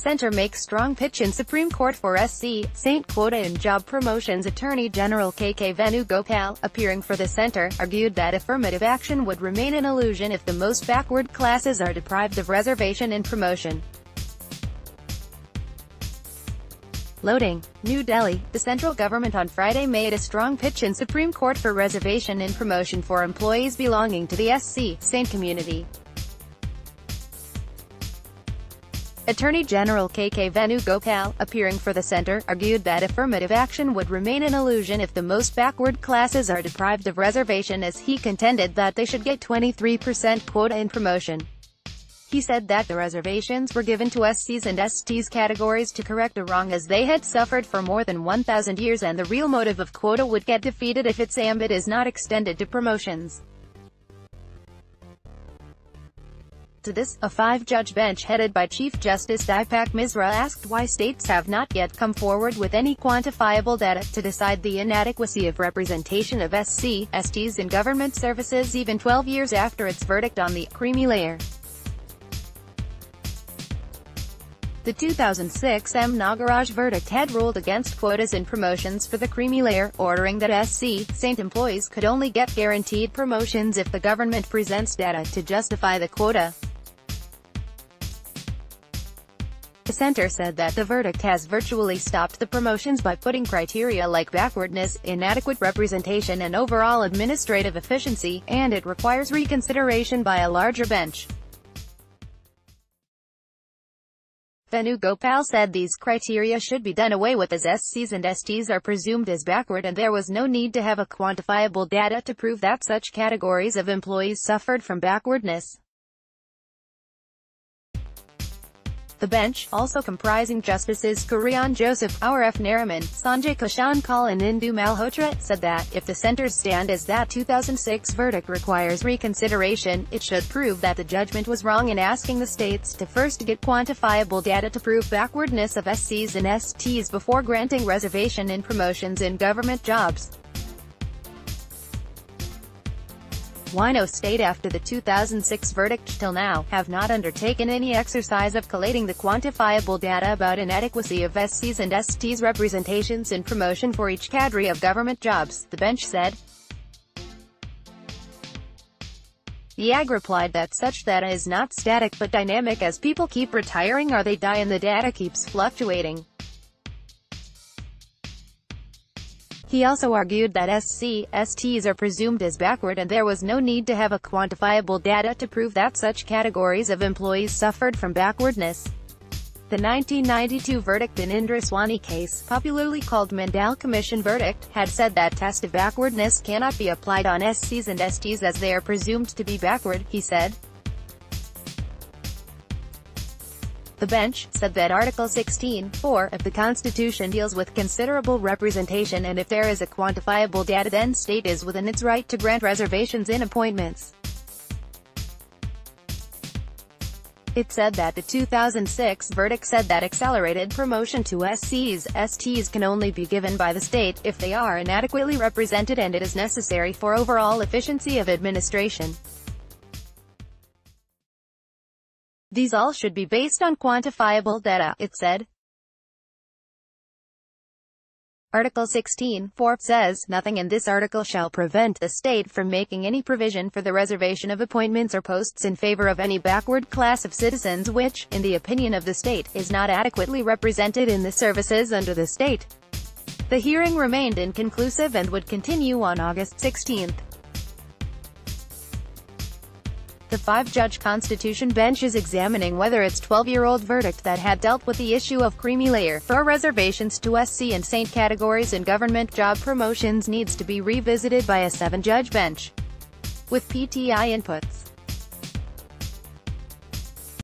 Center makes strong pitch in Supreme Court for SC, St. Quota and Job Promotions. Attorney General K.K. Venugopal, appearing for the center, argued that affirmative action would remain an illusion if the most backward classes are deprived of reservation and promotion. Loading. New Delhi. The central government on Friday made a strong pitch in Supreme Court for reservation and promotion for employees belonging to the SC, St. community. Attorney General K.K. Venugopal, appearing for the center, argued that affirmative action would remain an illusion if the most backward classes are deprived of reservation, as he contended that they should get 23% quota in promotion. He said that the reservations were given to SCs and STs categories to correct a wrong, as they had suffered for more than 1,000 years, and the real motive of quota would get defeated if its ambit is not extended to promotions. To this, a five-judge bench headed by Chief Justice Deepak Misra asked why states have not yet come forward with any quantifiable data to decide the inadequacy of representation of SC, STs in government services even 12 years after its verdict on the creamy layer. The 2006 M. Nagaraj verdict had ruled against quotas in promotions for the creamy layer, ordering that SC, St. employees could only get guaranteed promotions if the government presents data to justify the quota. The center said that the verdict has virtually stopped the promotions by putting criteria like backwardness, inadequate representation and overall administrative efficiency, and it requires reconsideration by a larger bench. Venugopal said these criteria should be done away with, as SCs and STs are presumed as backward and there was no need to have a quantifiable data to prove that such categories of employees suffered from backwardness. The bench, also comprising Justices Kuryan Joseph, R. F. Nariman, Sanjay Kishan Kaul and Indu Malhotra, said that, if the center's stand is that 2006 verdict requires reconsideration, it should prove that the judgment was wrong in asking the states to first get quantifiable data to prove backwardness of SCs and STs before granting reservation and promotions in government jobs. Why no state after the 2006 verdict till now have not undertaken any exercise of collating the quantifiable data about inadequacy of SCs and STs representations in promotion for each cadre of government jobs, the bench said. The AG replied that such data is not static but dynamic, as people keep retiring or they die and the data keeps fluctuating. He also argued that SC, STs are presumed as backward and there was no need to have a quantifiable data to prove that such categories of employees suffered from backwardness. The 1992 verdict in Indraswani case, popularly called Mandal Commission verdict, had said that test of backwardness cannot be applied on SCs and STs as they are presumed to be backward, he said. The bench said that Article 16(4) of the Constitution deals with considerable representation, and if there is a quantifiable data, then state is within its right to grant reservations in appointments. It said that the 2006 verdict said that accelerated promotion to SCs, STs can only be given by the state if they are inadequately represented and it is necessary for overall efficiency of administration. These all should be based on quantifiable data, it said. Article 16(4) says, nothing in this article shall prevent the state from making any provision for the reservation of appointments or posts in favor of any backward class of citizens which, in the opinion of the state, is not adequately represented in the services under the state. The hearing remained inconclusive and would continue on August 16. The five-judge Constitution bench is examining whether its 12-year-old verdict that had dealt with the issue of creamy layer for reservations to SC and St categories in government job promotions needs to be revisited by a seven-judge bench with PTI inputs.